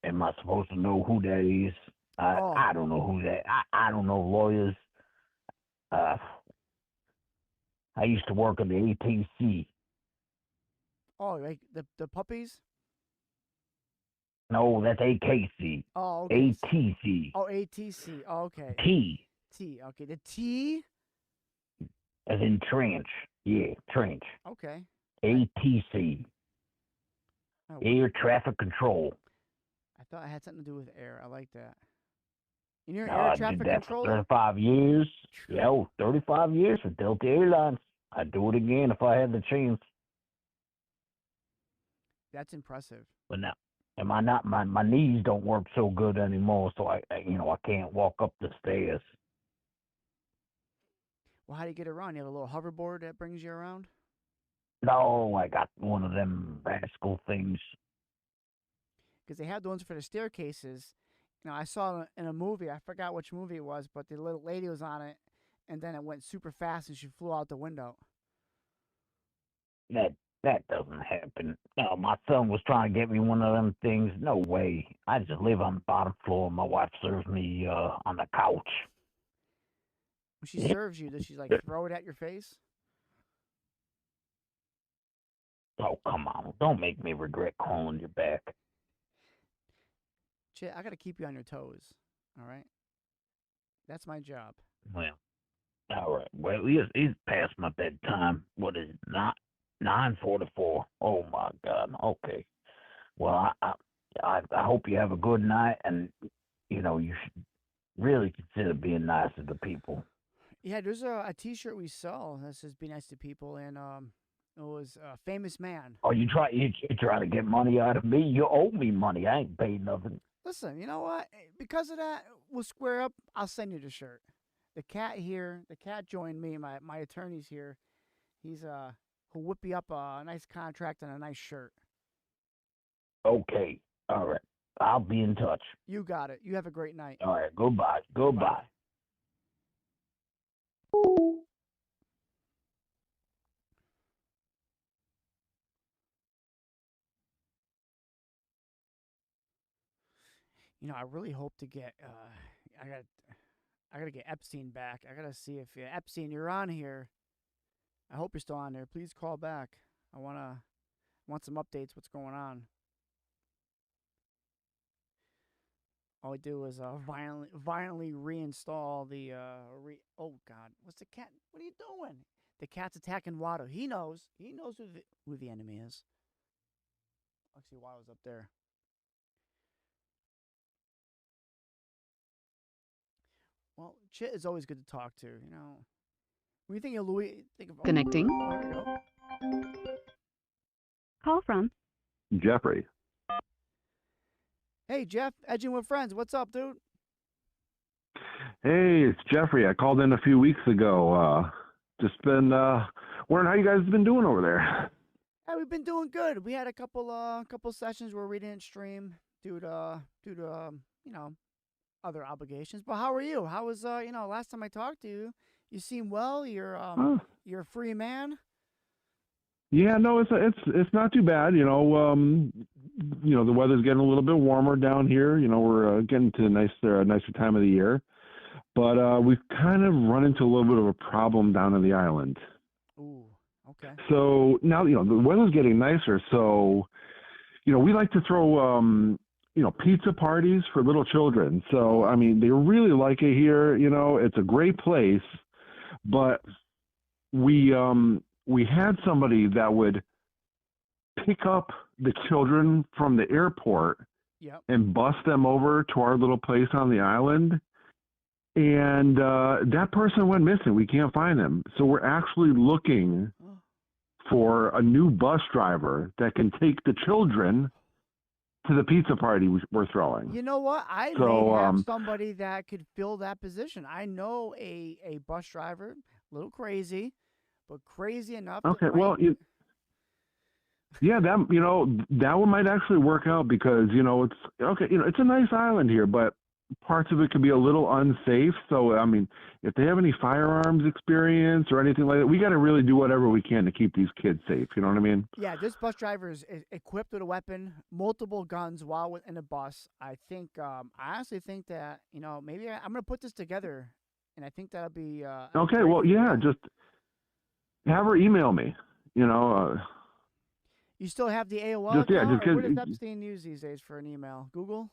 [SPEAKER 3] Am I supposed to know who that is? I don't know who that. I don't know lawyers. I used to work in the ATC.
[SPEAKER 1] Oh, like the puppies?
[SPEAKER 3] No, that's AKC.
[SPEAKER 1] Oh, okay.
[SPEAKER 3] ATC.
[SPEAKER 1] Oh, ATC. Oh, okay.
[SPEAKER 3] T.
[SPEAKER 1] Okay, the T.
[SPEAKER 3] As in trench. Yeah, trench.
[SPEAKER 1] Okay.
[SPEAKER 3] ATC.
[SPEAKER 1] Oh,
[SPEAKER 3] Air traffic control.
[SPEAKER 1] I thought it had something to do with air. I like that. And you're
[SPEAKER 3] I
[SPEAKER 1] air
[SPEAKER 3] did
[SPEAKER 1] traffic
[SPEAKER 3] that for
[SPEAKER 1] controller?
[SPEAKER 3] 35 years. Yeah, 35 years for Delta Airlines. I'd do it again if I had the chance.
[SPEAKER 1] That's impressive.
[SPEAKER 3] But now, am I not? My knees don't work so good anymore, so I can't walk up the stairs.
[SPEAKER 1] Well, how do you get around? You have a little hoverboard that brings you around?
[SPEAKER 3] No, I got one of them rascal things.
[SPEAKER 1] Because they have the ones for the staircases. You know, I saw it in a movie. I forgot which movie it was, but the little lady was on it, and then it went super fast, and she flew out the window.
[SPEAKER 3] That doesn't happen. No, my son was trying to get me one of them things. No way. I just live on the bottom floor. My wife serves me on the couch.
[SPEAKER 1] When she serves you, does she like throw it at your face?
[SPEAKER 3] Oh, come on. Don't make me regret calling you back.
[SPEAKER 1] Chet, I got to keep you on your toes. All right? That's my job.
[SPEAKER 3] Well, all right. Well, it's past my bedtime. What is it? 9:44. Oh my God. Okay. Well, I hope you have a good night, and you should really consider being nice to the people.
[SPEAKER 1] Yeah, there's a T-shirt we sell that says "Be nice to people," and it was a famous man.
[SPEAKER 3] Oh, you try to get money out of me? You owe me money. I ain't paid nothing.
[SPEAKER 1] Listen, you know what? Because of that, we'll square up. I'll send you the shirt. The cat joined me. My attorney's here. He'll whip you up a nice contract and a nice shirt.
[SPEAKER 3] Okay. All right. I'll be in touch.
[SPEAKER 1] You got it. You have a great night.
[SPEAKER 3] All right. Goodbye. Goodbye.
[SPEAKER 1] You know, I really hope to get. I gotta get Epstein back. I gotta see if Epstein, you're on here. I hope you're still on there. Please call back. I want some updates. What's going on? All we do is violently reinstall the Oh God, what's the cat? What are you doing? The cat's attacking Watto. He knows. He knows who the enemy is. Actually, Watto's up there. Well, Chet is always good to talk to. You know, when you think of Louis, think of
[SPEAKER 2] Connecting.
[SPEAKER 1] Oh, there we go.
[SPEAKER 2] Call from
[SPEAKER 5] Jeffrey.
[SPEAKER 1] Hey, Jeff, Edging with Friends. What's up, dude?
[SPEAKER 5] Hey, it's Jeffrey. I called in a few weeks ago. Just been wondering how you guys have been doing over there.
[SPEAKER 1] Hey, we've been doing good. We had a couple sessions where we didn't stream due to other obligations. But how are you? How was last time I talked to you? You seem well. You're a free man.
[SPEAKER 5] Yeah, no, it's not too bad. the weather's getting a little bit warmer down here. We're getting to a nicer time of the year. But we've kind of run into a little bit of a problem down on the island.
[SPEAKER 1] Ooh, okay.
[SPEAKER 5] So now, the weather's getting nicer. So, we like to throw, pizza parties for little children. So, I mean, they really like it here. It's a great place. But we had somebody that would pick up the children from the airport and bus them over to our little place on the island. And that person went missing. We can't find him. So we're actually looking for a new bus driver that can take the children to the pizza party we're throwing.
[SPEAKER 1] You know what? I may have somebody that could fill that position. I know a bus driver, a little crazy, but crazy enough.
[SPEAKER 5] Okay, well, yeah, that one might actually work out because, it's okay. It's a nice island here, but parts of it could be a little unsafe. So, I mean, if they have any firearms experience or anything like that, we got to really do whatever we can to keep these kids safe. You know what I mean?
[SPEAKER 1] Yeah, this bus driver is equipped with a weapon, multiple guns while in a bus. I honestly think that, maybe I'm going to put this together, and I think that'll be...
[SPEAKER 5] okay, well, yeah, just have her email me,
[SPEAKER 1] You still have the AOL
[SPEAKER 5] just,
[SPEAKER 1] account?
[SPEAKER 5] Yeah,
[SPEAKER 1] What does Epstein use these days for an email? Google?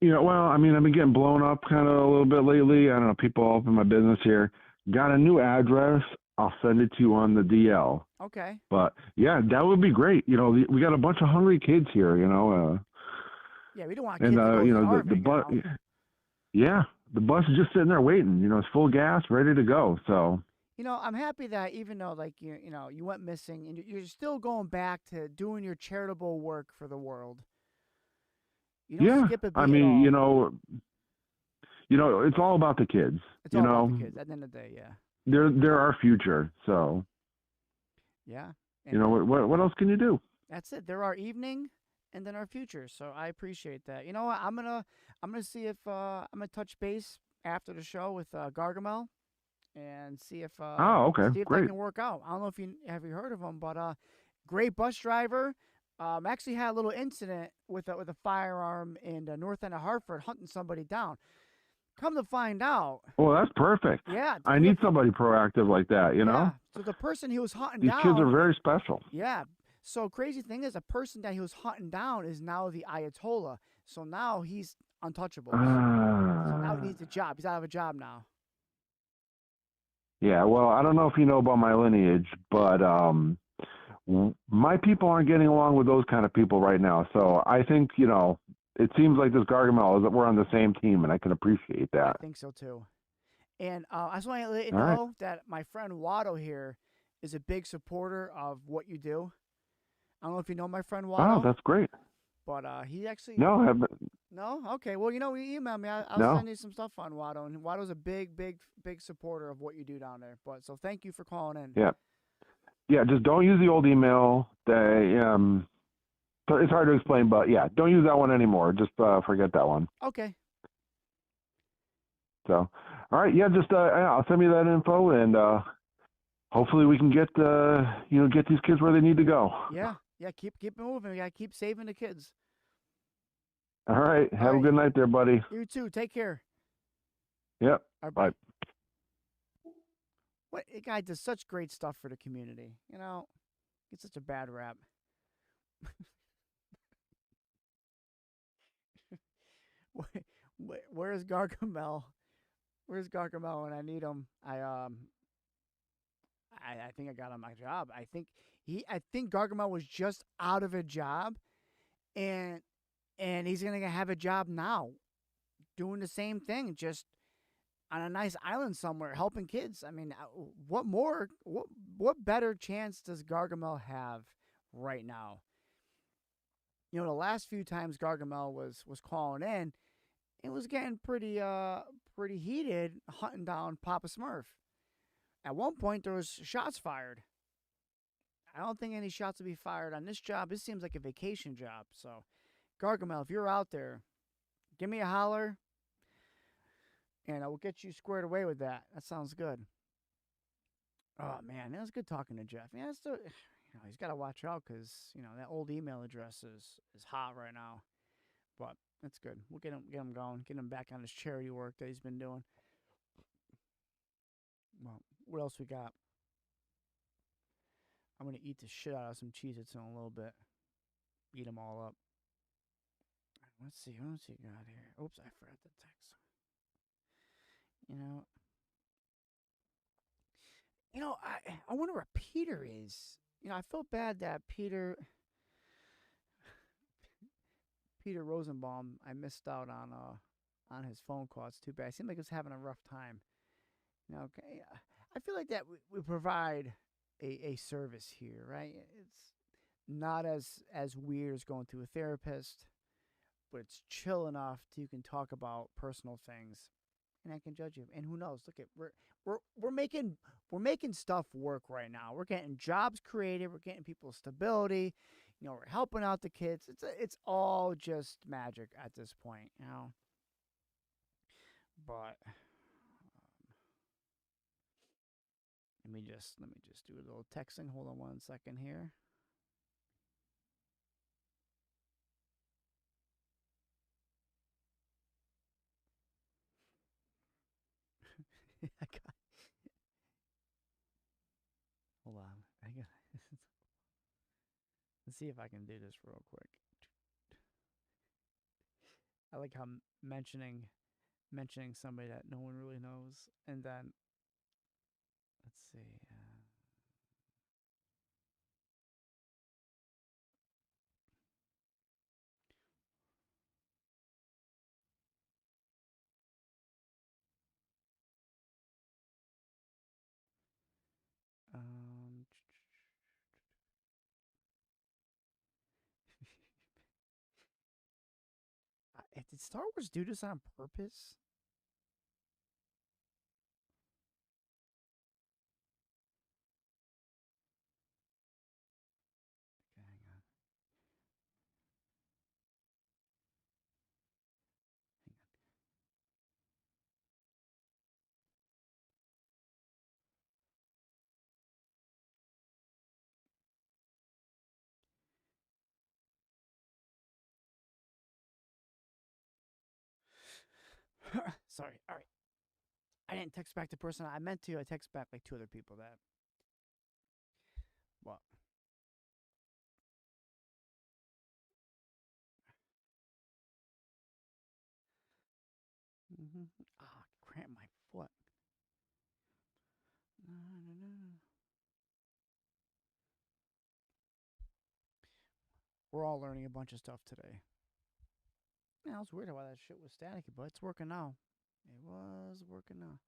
[SPEAKER 5] Well, I mean, I've been getting blown up kind of a little bit lately. I don't know, people all up in my business here. Got a new address. I'll send it to you on the DL.
[SPEAKER 1] Okay.
[SPEAKER 5] But, yeah, that would be great. We got a bunch of hungry kids here,
[SPEAKER 1] Yeah, we don't want kids to go starving,
[SPEAKER 5] the bus. Yeah, the bus is just sitting there waiting. It's full gas, ready to go. So.
[SPEAKER 1] I'm happy that even though, like, you went missing, and you're still going back to doing your charitable work for the world. You don't skip a beat
[SPEAKER 5] I mean,
[SPEAKER 1] at all.
[SPEAKER 5] it's all about the kids.
[SPEAKER 1] It's all about the kids. At the end of the day, yeah.
[SPEAKER 5] They're our future. So.
[SPEAKER 1] Yeah.
[SPEAKER 5] And what else can you do?
[SPEAKER 1] That's it. They're our evening, and then our future. So I appreciate that. You know what? I'm gonna see if I'm gonna touch base after the show with Gargamel. And see if
[SPEAKER 5] okay,
[SPEAKER 1] see if
[SPEAKER 5] great.
[SPEAKER 1] that can work out. I don't know if you heard of him, but great bus driver. Actually had a little incident with a firearm in the north end of Hartford, hunting somebody down. Come to find out.
[SPEAKER 5] Well, that's perfect.
[SPEAKER 1] Yeah,
[SPEAKER 5] I need somebody proactive like that.
[SPEAKER 1] Yeah. So the person he was hunting
[SPEAKER 5] These
[SPEAKER 1] down.
[SPEAKER 5] kids are very special.
[SPEAKER 1] Yeah. So crazy thing is, the person that he was hunting down is now the Ayatollah. So now he's untouchable. So now he needs a job. He's out of a job now.
[SPEAKER 5] Yeah, well, I don't know if you know about my lineage, but my people aren't getting along with those kind of people right now. So I think, it seems like this Gargamel is that we're on the same team, and I can appreciate that.
[SPEAKER 1] I think so, too. And I just want to let you know that my friend Watto here is a big supporter of what you do. I don't know if you know my friend Watto.
[SPEAKER 5] Oh, that's great.
[SPEAKER 1] But he actually...
[SPEAKER 5] No, I haven't.
[SPEAKER 1] No? Okay. Well, you email me. I'll send you some stuff on Watto. And Watto's a big, big, big supporter of what you do down there. But so thank you for calling in.
[SPEAKER 5] Yeah. Yeah, just don't use the old email. It's hard to explain, but yeah, don't use that one anymore. Just forget that one.
[SPEAKER 1] Okay.
[SPEAKER 5] So, all right. Yeah, just I'll send me that info, and hopefully we can get these kids where they need to go.
[SPEAKER 1] Yeah. Yeah, keep moving. We got to keep saving the kids.
[SPEAKER 5] All right. Have a good night there, buddy.
[SPEAKER 1] You too. Take care.
[SPEAKER 5] Yep.
[SPEAKER 1] All right,
[SPEAKER 5] bye.
[SPEAKER 1] What a guy does such great stuff for the community. Gets such a bad rap. Where's Gargamel? Where's Gargamel when I need him? I think I got him my job. I think Gargamel was just out of a job, and he's gonna have a job now, doing the same thing, just on a nice island somewhere, helping kids. I mean, what better chance does Gargamel have right now? The last few times Gargamel was calling in, it was getting pretty heated, hunting down Papa Smurf. At one point, there was shots fired. I don't think any shots will be fired on this job. This seems like a vacation job. So, Gargamel, if you're out there, give me a holler, and I will get you squared away with that. That sounds good. Oh, man, it was good talking to Jeff. Yeah, he's got to watch out because that old email address is hot right now. But that's good. We'll get him going, get him back on his charity work that he's been doing. Well, what else we got? I'm gonna eat the shit out of some Cheez-Its in a little bit. Eat them all up. Let's see. What else you got here? Oops, I forgot to text. I wonder where Peter is. I felt bad that Peter Rosenbaum. I missed out on his phone call. It's too bad. It seemed like he was having a rough time. Okay. I feel like that we provide a service here, right? It's not as weird as going to a therapist, but it's chill enough you can talk about personal things, and I can judge you. And who knows? Look at we're making stuff work right now. We're getting jobs created. We're getting people stability. We're helping out the kids. It's all just magic at this point, But let me just do a little texting. Hold on 1 second here. Hold on. Let's see if I can do this real quick. I like how mentioning somebody that no one really knows, and then let's see. Um, did Star Wars do this on purpose? Okay, hang on. Sorry. All right. I didn't text back the person I meant to. I text back like 2 other people that. What? Ah, cramp my foot. No. We're all learning a bunch of stuff today. Yeah, I was weird why that shit was staticky, but it's working now. It was working now.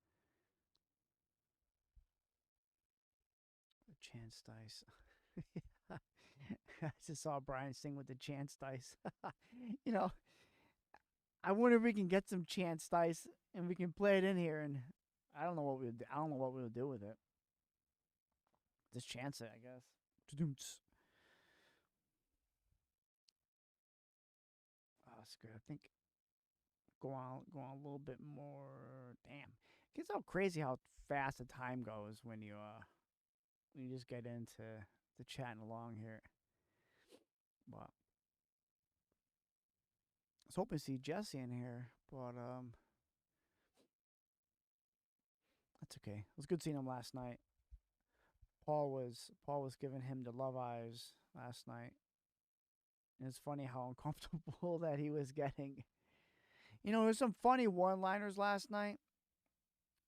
[SPEAKER 1] The chance dice. I just saw Brian sing with the chance dice. I wonder if we can get some chance dice and we can play it in here. And I don't know what we'll do with it. Just chance it, I guess. Oh, that's good. I think go on a little bit more. Damn, it's so crazy how fast the time goes when you just get into the chatting along here. But I was hoping to see Jesse in here, but that's okay. It was good seeing him last night. Paul was giving him the love eyes last night. And it's funny how uncomfortable that he was getting. There's some funny one-liners last night.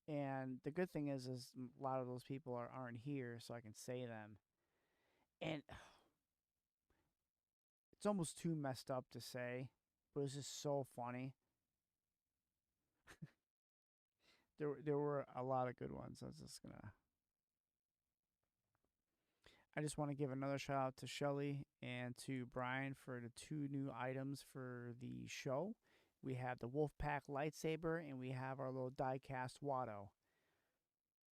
[SPEAKER 1] And the good thing is a lot of those people aren't here, so I can say them. And it's almost too messed up to say, but it's just so funny. There were a lot of good ones. I just want to give another shout out to Shelly and to Brian for the 2 new items for the show. We have the Wolfpack lightsaber and we have our little die-cast Watto.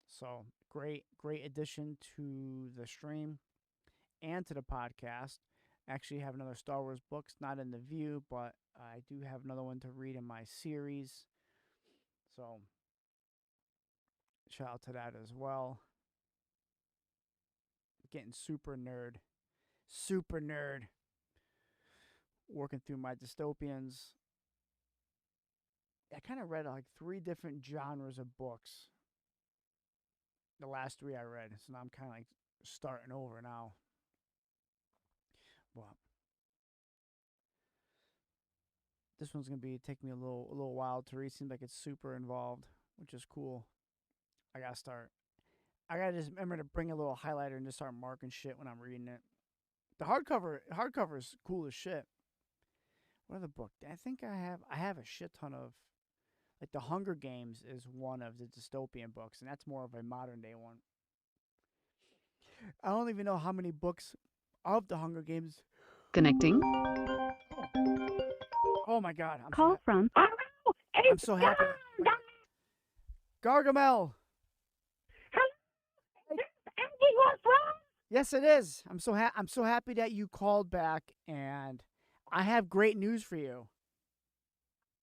[SPEAKER 1] So great addition to the stream and to the podcast. Actually have another Star Wars book. It's not in the view, but I do have another one to read in my series. So shout out to that as well. getting super nerd. Super nerd. Working through my dystopians. I kind of read like 3 different genres of books. The last 3 I read. So now I'm kind of like starting over now. Well, this one's going to be taking me a little while to read. Seems like it's super involved, which is cool. I got to start. I got to just remember to bring a little highlighter and just start marking shit when I'm reading it. The hardcover is cool as shit. What other book? I think I have a shit ton of, like, The Hunger Games is one of the dystopian books, and that's more of a modern day one. I don't even know how many books of The Hunger Games.
[SPEAKER 2] Connecting.
[SPEAKER 1] Oh my god!
[SPEAKER 2] Call from.
[SPEAKER 1] I'm so happy. Gargamel. Yes, it is. I'm so happy that you called back, and I have great news for you.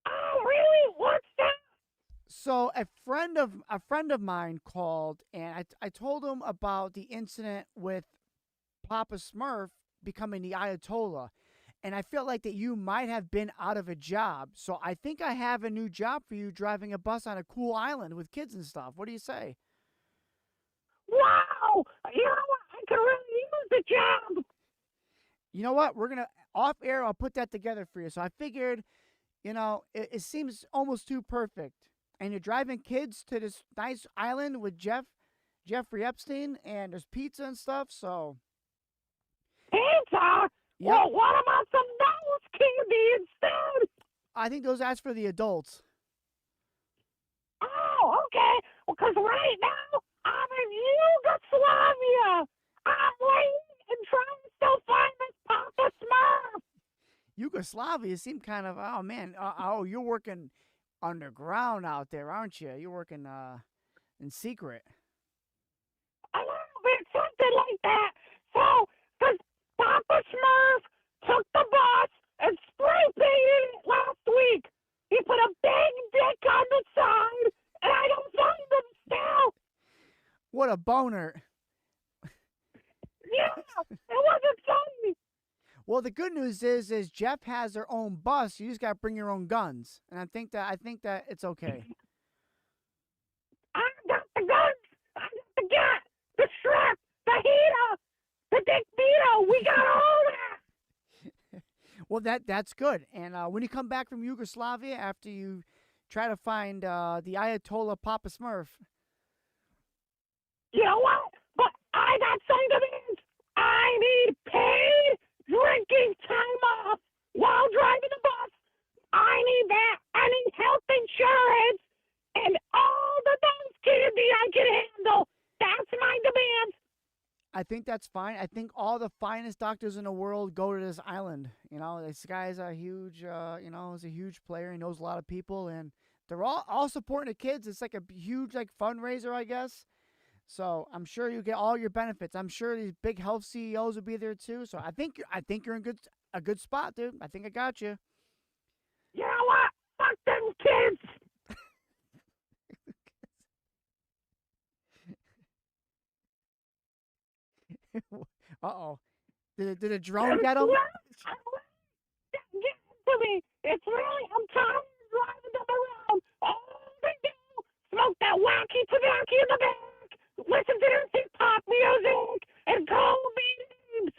[SPEAKER 4] Oh, really? What's that?
[SPEAKER 1] So a friend of mine called, and I told him about the incident with Papa Smurf becoming the Ayatollah, and I felt like that you might have been out of a job. So I think I have a new job for you, driving a bus on a cool island with kids and stuff. What do you say?
[SPEAKER 4] Wow! You know what? I could really use the job.
[SPEAKER 1] You know what? We're going to, off air, I'll put that together for you. So I figured, it seems almost too perfect. And you're driving kids to this nice island with Jeffrey Epstein, and there's pizza and stuff, so.
[SPEAKER 4] Pizza?
[SPEAKER 1] Yep.
[SPEAKER 4] Well, what about some nose candy instead?
[SPEAKER 1] I think those ask for the adults.
[SPEAKER 4] Oh, okay. Well, because right now, I'm in Yugoslavia. I'm waiting and trying to still find this Papa Smurf.
[SPEAKER 1] Yugoslavia seemed kind of, oh man, you're working underground out there, aren't you? You're working in secret.
[SPEAKER 4] A little bit, something like that. So, because Papa Smurf took the bus and spray painted it last week. He put a big dick on the side, and I don't find him still.
[SPEAKER 1] What a boner.
[SPEAKER 4] Yeah, it wasn't funny.
[SPEAKER 1] Well, the good news is Jeff has their own bus. You just got to bring your own guns, and I think that it's okay.
[SPEAKER 4] I got the guns. I got the gat, the strap, the heater, the dick beetle. We got all that.
[SPEAKER 1] Well, that's good. And when you come back from Yugoslavia, after you try to find the Ayatollah Papa Smurf.
[SPEAKER 4] You know what? But I got some demands. I need paid drinking time off while driving the bus. I need that. I need health insurance and all the nose candy I can handle. That's my demand.
[SPEAKER 1] I think that's fine. I think all the finest doctors in the world go to this island. This guy's a huge, is a huge player. He knows a lot of people, and they're all supporting the kids. It's like a huge, fundraiser, I guess. So I'm sure you get all your benefits. I'm sure these big health CEOs will be there too. So I think you're in a good spot, dude. I think I got you.
[SPEAKER 4] You know what? Fuck them kids.
[SPEAKER 1] Uh-oh. Did a drone get him?
[SPEAKER 4] Get to me. It's really, I'm tired of driving them around. All they do, smoke that wacky tobacco in the back, listen to their hip-hop music, and call me names.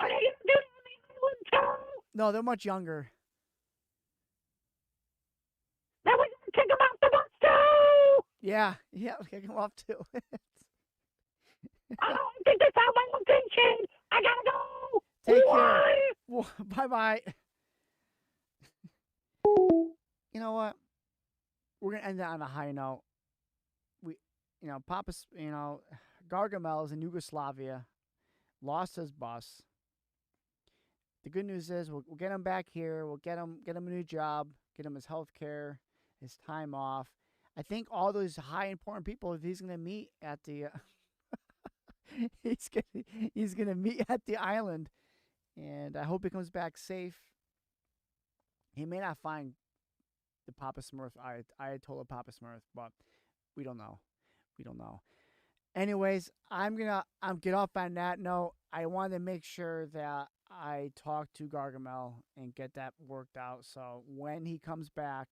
[SPEAKER 4] Are they going to do it on the island too?
[SPEAKER 1] No, they're much younger.
[SPEAKER 4] Then we got to kick them off the bus too.
[SPEAKER 1] Yeah, kick them off too.
[SPEAKER 4] I think they found my location. I gotta go.
[SPEAKER 1] Take care. Well, bye-bye. You know what? We're going to end it on a high note. Gargamel is in Yugoslavia, lost his bus. The good news is we'll get him back here. We'll get him a new job, get him his health care, his time off. I think all those high important people he's going to meet at the he's gonna meet at the island, and I hope he comes back safe. He may not find the Papa Smurf, Ayatollah Papa Smurf, but we don't know. Anyways, I'm get off on that note. I wanted to make sure that I talk to Gargamel and get that worked out. So when he comes back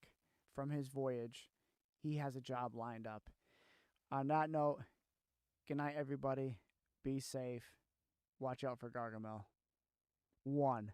[SPEAKER 1] from his voyage, he has a job lined up. On that note, good night, everybody. Be safe. Watch out for Gargamel. 1.